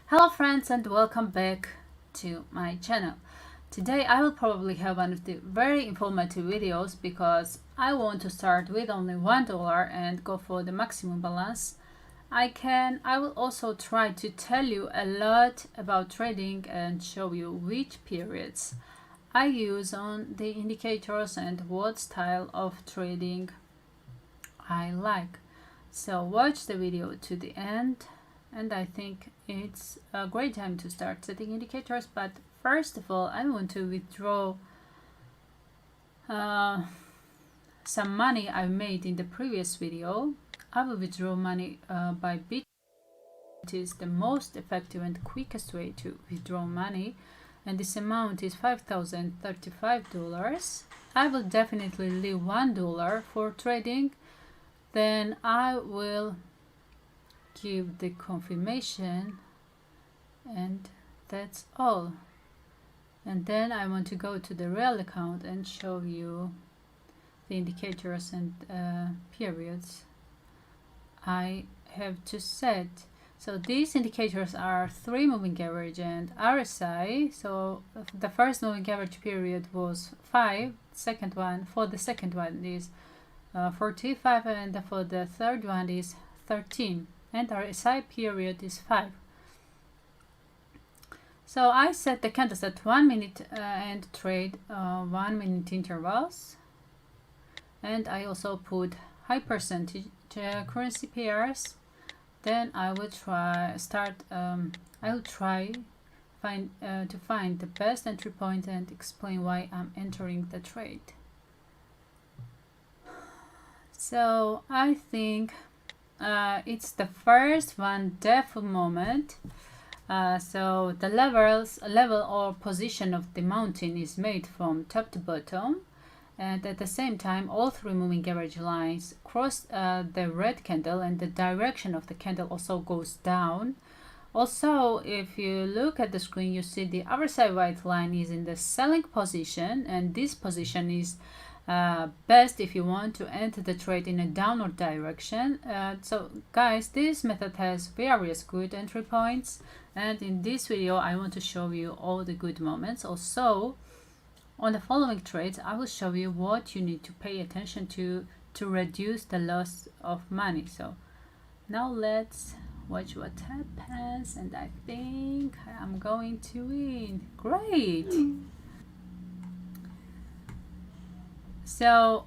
Hello friends and welcome back to my channel. Today I will probably have one of the very informative videos because I want to start with only $1 and go for the maximum balance. I will also try to tell you a lot about trading and show you which periods I use on the indicators and what style of trading I like. So watch the video to the end, and I think it's a great time to start setting indicators. But first of all, I want to withdraw some money I made in the previous video. I will withdraw money by Bitcoin. It is the most effective and quickest way to withdraw money, and this amount is $5,035. I will definitely leave $1 for trading. Then I will give the confirmation, and that's all. And then I want to go to the real account and show you the indicators and periods I have to set. So these indicators are 3 moving average and RSI. So the first moving average period was 5. For the second one is 45, and for the third one is 13, and RSI period is 5. So I set the candles at 1 minute and trade 1 minute intervals, and I also put high percentage currency pairs. Then I will try to find the best entry point and explain why I'm entering the trade. So I think it's the first one default moment. So the level or position of the mountain is made from top to bottom, and at the same time all 3 moving average lines cross the red candle, and the direction of the candle also goes down. Also, if you look at the screen, you see the RSI white line is in the selling position, and this position is best if you want to enter the trade in a downward direction. So guys, this method has various good entry points, and in this video I want to show you all the good moments. Also, on the following trades I will show you what you need to pay attention to reduce the loss of money. So now let's watch what happens, and I think I'm going to win. Great! So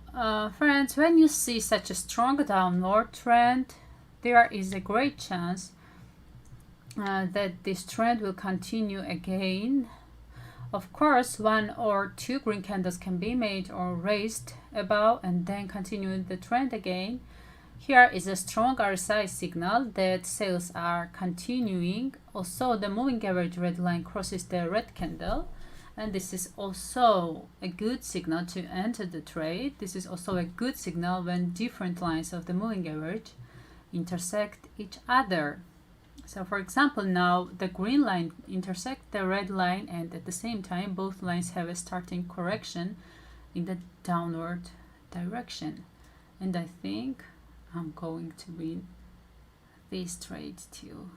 friends, when you see such a strong downward trend, there is a great chance that this trend will continue again. Of course, 1 or 2 green candles can be made or raised above and then continue the trend again. Here is a strong RSI signal that sales are continuing. Also, the moving average red line crosses the red candle, and this is also a good signal to enter the trade. This is also a good signal when different lines of the moving average intersect each other. So for example, now the green line intersects the red line, and at the same time both lines have a starting correction in the downward direction. And I think I'm going to win this trade too.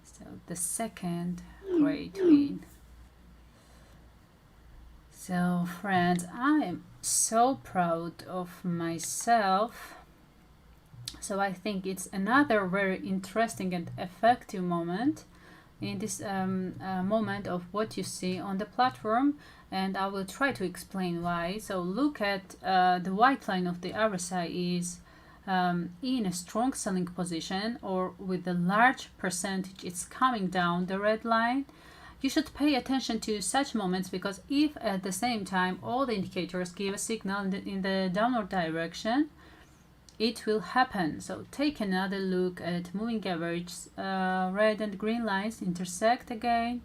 So the second great win. So friends, I am so proud of myself. So I think it's another very interesting and effective moment in this moment of what you see on the platform, and I will try to explain why. So look at the white line of the RSI is in a strong selling position, or with a large percentage it's coming down the red line. You should pay attention to such moments, because if at the same time all the indicators give a signal in the downward direction, it will happen. So take another look at moving average. Red and green lines intersect again,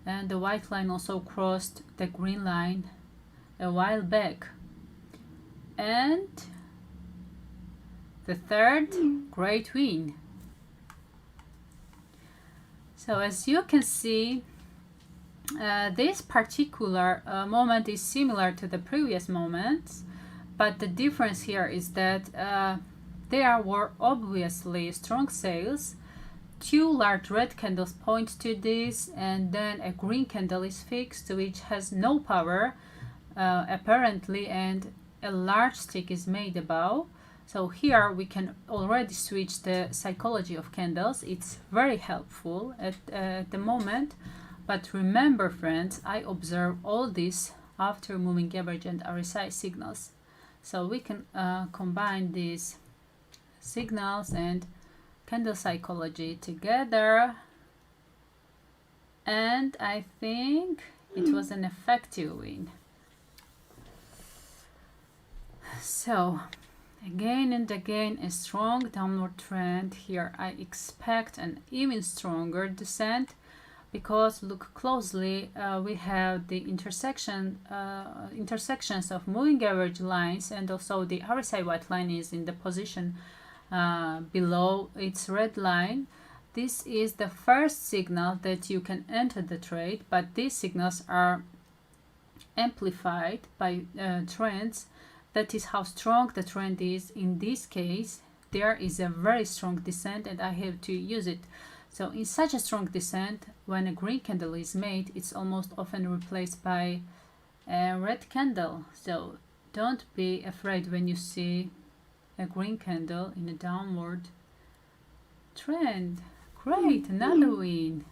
and the white line also crossed the green line a while back. And the third great win. So as you can see, this particular moment is similar to the previous moments, but the difference here is that there were obviously strong sales two large red candles point to this, and then a green candle is fixed which has no power apparently, and a large stick is made above. So here we can already switch the psychology of candles. It's very helpful at the moment. But remember, friends, I observe all this after moving average and RSI signals. So we can combine these signals and candle psychology together. And I think it was an effective win. So again and again, a strong downward trend. Here I expect an even stronger descent, because look closely, we have the intersections of moving average lines, and also the RSI white line is in the position below its red line. This is the first signal that you can enter the trade, but these signals are amplified by trends. That is how strong the trend is. In this case, there is a very strong descent and I have to use it. So in such a strong descent, when a green candle is made, it's almost often replaced by a red candle. So don't be afraid when you see a green candle in a downward trend. Great, another win.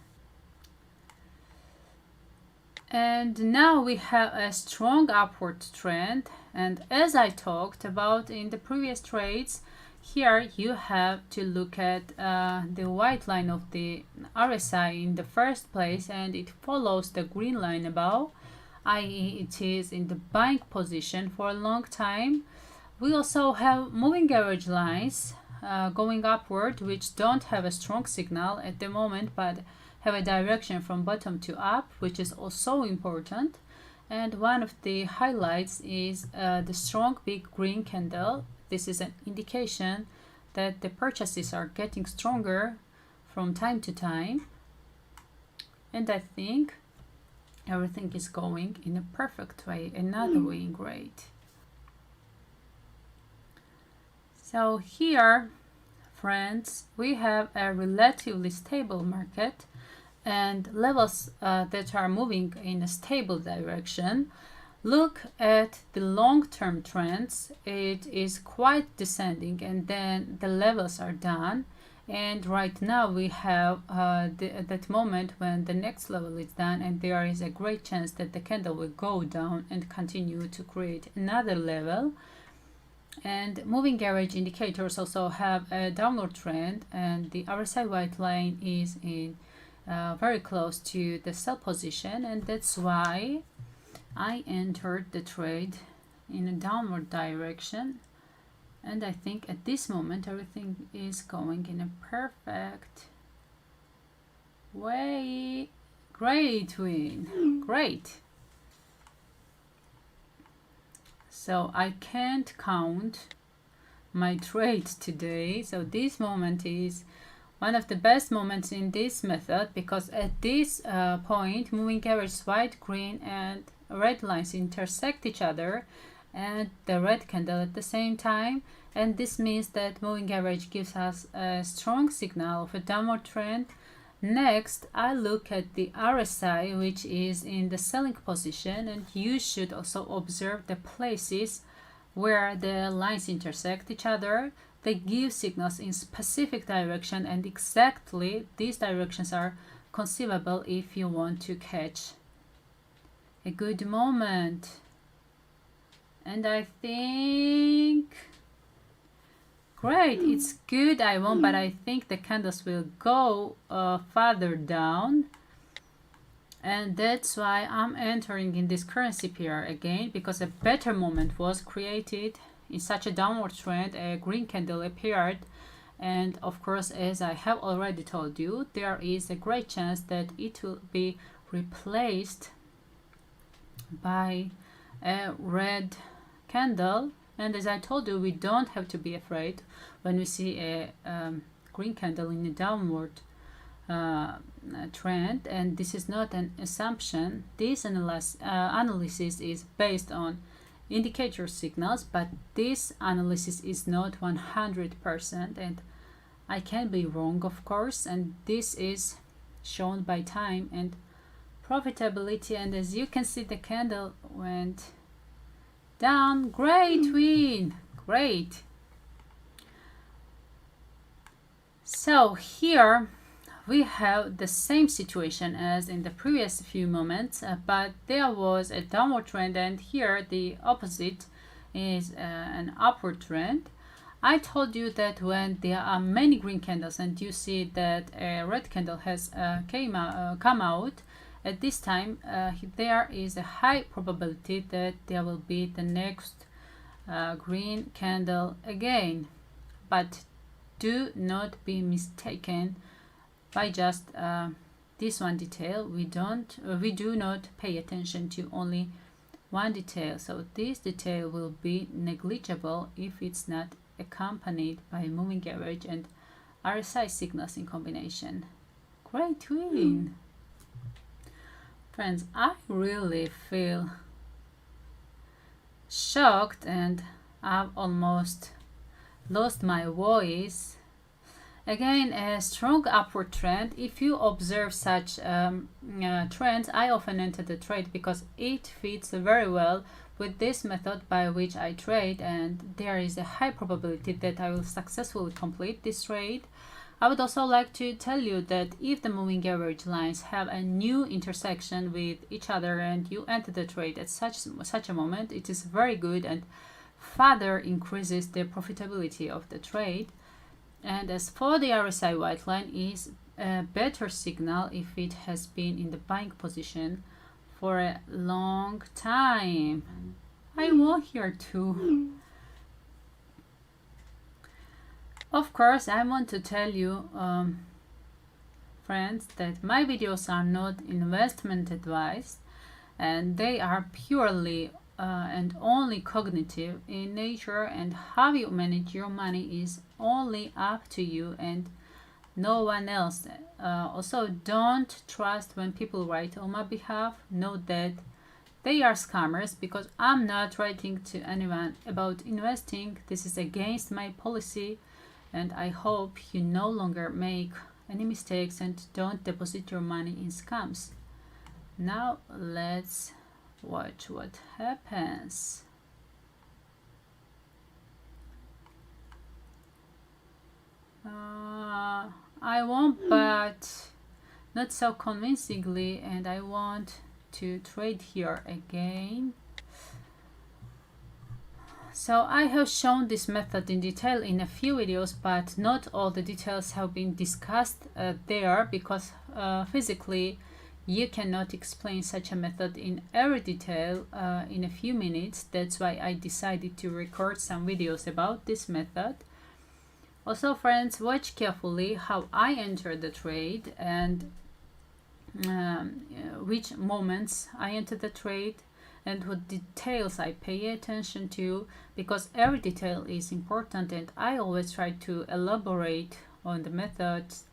And now we have a strong upward trend, and as I talked about in the previous trades, here you have to look at the white line of the RSI in the first place, and it follows the green line above, i.e. it is in the buying position for a long time. We also have moving average lines going upward, which don't have a strong signal at the moment, but have a direction from bottom to up, which is also important. And one of the highlights is the strong big green candle. This is an indication that the purchases are getting stronger from time to time. And I think everything is going in a perfect way. Another win, great. So here, friends, we have a relatively stable market and levels that are moving in a stable direction. Look at the long-term trends. It is quite descending, and then the levels are done. And right now we have that moment when the next level is done, and there is a great chance that the candle will go down and continue to create another level. And moving average indicators also have a downward trend, and the RSI white line is in very close to the sell position, and that's why I entered the trade in a downward direction. And I think at this moment everything is going in a perfect way. Great win, great. So I can't count my trades today, so this moment is one of the best moments in this method, because at this point moving average white, green and red lines intersect each other and the red candle at the same time, and this means that moving average gives us a strong signal of a downward trend. Next, I look at the RSI, which is in the selling position, and you should also observe the places where the lines intersect each other. They give signals in specific direction, and exactly these directions are conceivable if you want to catch a good moment. And I think great, it's good I won, but I think the candles will go farther down, and that's why I'm entering in this currency pair again, because a better moment was created. In such a downward trend, a green candle appeared, and of course, as I have already told you, there is a great chance that it will be replaced by a red candle. And as I told you, we don't have to be afraid when we see a green candle in a downward trend, and this is not an assumption. This analysis is based on indicator signals, but this analysis is not 100%, and I can be wrong, of course, and this is shown by time and profitability. And as you can see, the candle went down. Great win, great. So here we have the same situation as in the previous few moments, but there was a downward trend, and here the opposite is an upward trend. I told you that when there are many green candles and you see that a red candle has come out, at this time there is a high probability that there will be the next green candle again. But do not be mistaken by just this one detail. We do not pay attention to only one detail, so this detail will be negligible if it's not accompanied by moving average and RSI signals in combination. Great win! Friends, I really feel shocked and I've almost lost my voice. Again, a strong upward trend. If you observe such trends, I often enter the trade because it fits very well with this method by which I trade, and there is a high probability that I will successfully complete this trade. I would also like to tell you that if the moving average lines have a new intersection with each other and you enter the trade at such a moment, it is very good and further increases the profitability of the trade. And as for the RSI white line, is a better signal if it has been in the buying position for a long time. I won here too. Of course, I want to tell you, friends, that my videos are not investment advice, and they are purely and only cognitive in nature, and how you manage your money is only up to you and no one else. Also, don't trust when people write on my behalf. Know that they are scammers, because I'm not writing to anyone about investing. This is against my policy, and I hope you no longer make any mistakes and don't deposit your money in scams. Now let's watch what happens. I won, but not so convincingly, and I want to trade here again. So I have shown this method in detail in a few videos, but not all the details have been discussed there, because physically you cannot explain such a method in every detail in a few minutes. That's why I decided to record some videos about this method. Also, friends, watch carefully how I enter the trade and which moments I enter the trade and what details I pay attention to, because every detail is important, and I always try to elaborate on the methods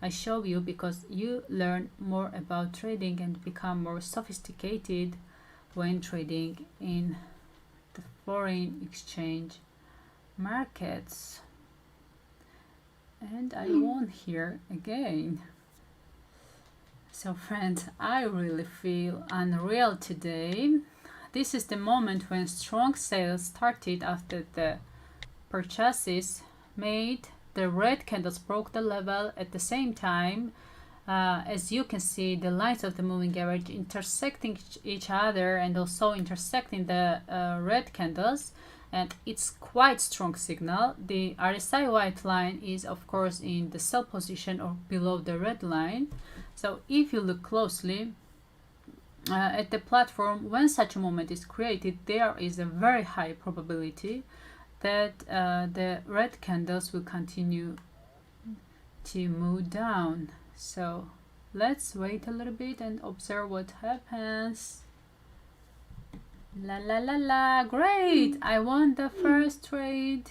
I show you, because you learn more about trading and become more sophisticated when trading in the foreign exchange markets. And I won here again. So friends, I really feel unreal today. This is the moment when strong sales started after the purchases made. The red candles broke the level at the same time. As you can see, the lines of the moving average intersecting each other and also intersecting the red candles, and it's quite strong signal. The RSI white line is of course in the sell position or below the red line. So if you look closely at the platform, when such a moment is created, there is a very high probability that the red candles will continue to move down. So let's wait a little bit and observe what happens. La la la la, great! I won the first trade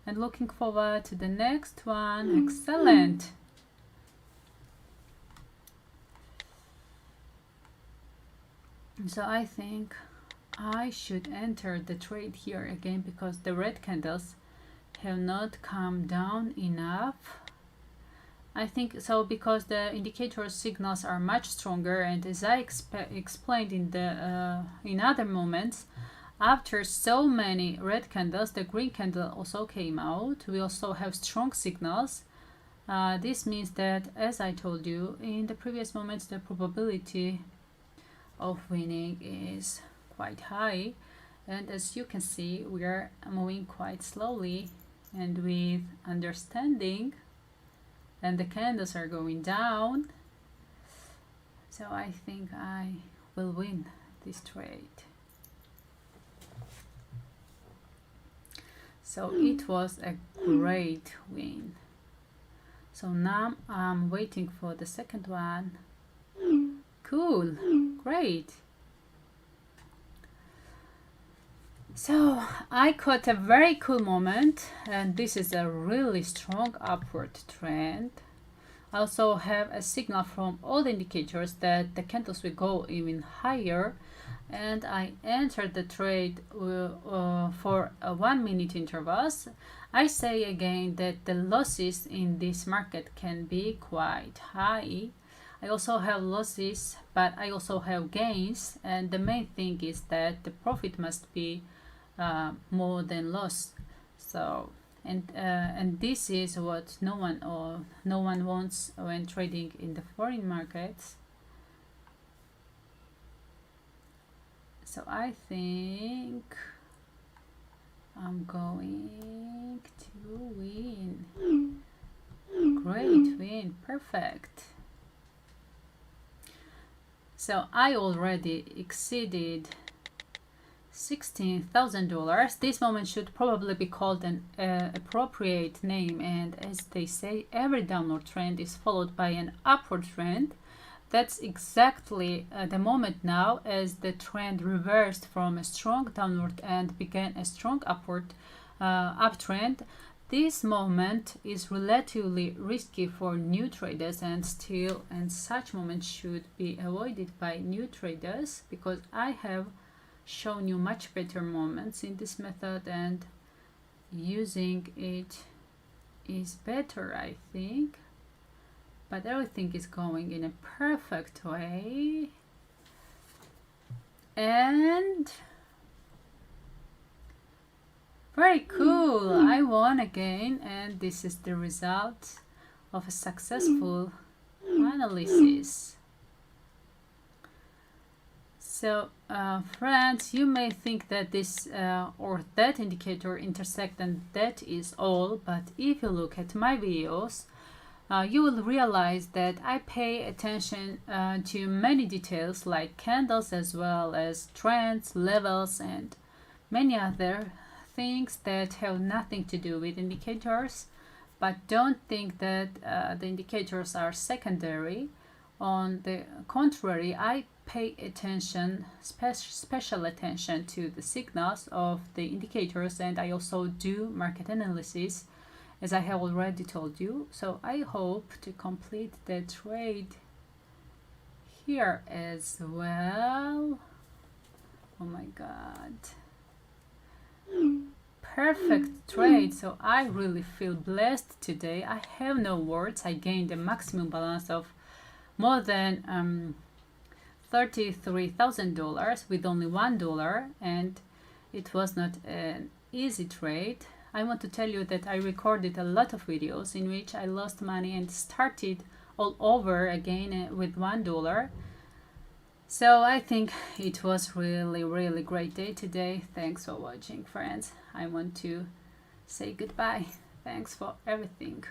and looking forward to the next one. Excellent! So I think I should enter the trade here again, because the red candles have not come down enough. I think so because the indicator signals are much stronger, and as I explained in other moments, after so many red candles, the green candle also came out. We also have strong signals. This means that, as I told you in the previous moments, the probability of winning is quite high. And as you can see, we are moving quite slowly and with understanding, and the candles are going down. So I think I will win this trade. So it was a great win. So now I'm waiting for the second one. Cool, great. So I caught a very cool moment, and this is a really strong upward trend. I also have a signal from all the indicators that the candles will go even higher, and I entered the trade for 1 minute intervals. I say again that the losses in this market can be quite high. I also have losses, but I also have gains, and the main thing is that the profit must be more than loss. So and this is what no one wants when trading in the foreign markets. So I think I'm going to win. Great win, perfect. So I already exceeded $16,000. This moment should probably be called an appropriate name, and as they say, every downward trend is followed by an upward trend. That's exactly the moment now, as the trend reversed from a strong downward and began a strong upward uptrend. This moment is relatively risky for new traders, and such moments should be avoided by new traders, because I have shown you much better moments in this method, and using it is better, I think. But everything is going in a perfect way, and very cool. I won again, and this is the result of a successful analysis. So friends, you may think that this or that indicator intersect and that is all, but if you look at my videos, you will realize that I pay attention to many details like candles, as well as trends, levels, and many other things that have nothing to do with indicators. But don't think that the indicators are secondary. On the contrary, I pay attention, special attention to the signals of the indicators, and I also do market analysis, as I have already told you. So I hope to complete the trade here as well. Oh my god, perfect trade. So I really feel blessed today. I have no words. I gained a maximum balance of more than $33,000 with only $1, and it was not an easy trade. I want to tell you that I recorded a lot of videos in which I lost money and started all over again with $1. So I think it was really great day today. Thanks for watching, friends. I want to say goodbye. Thanks for everything.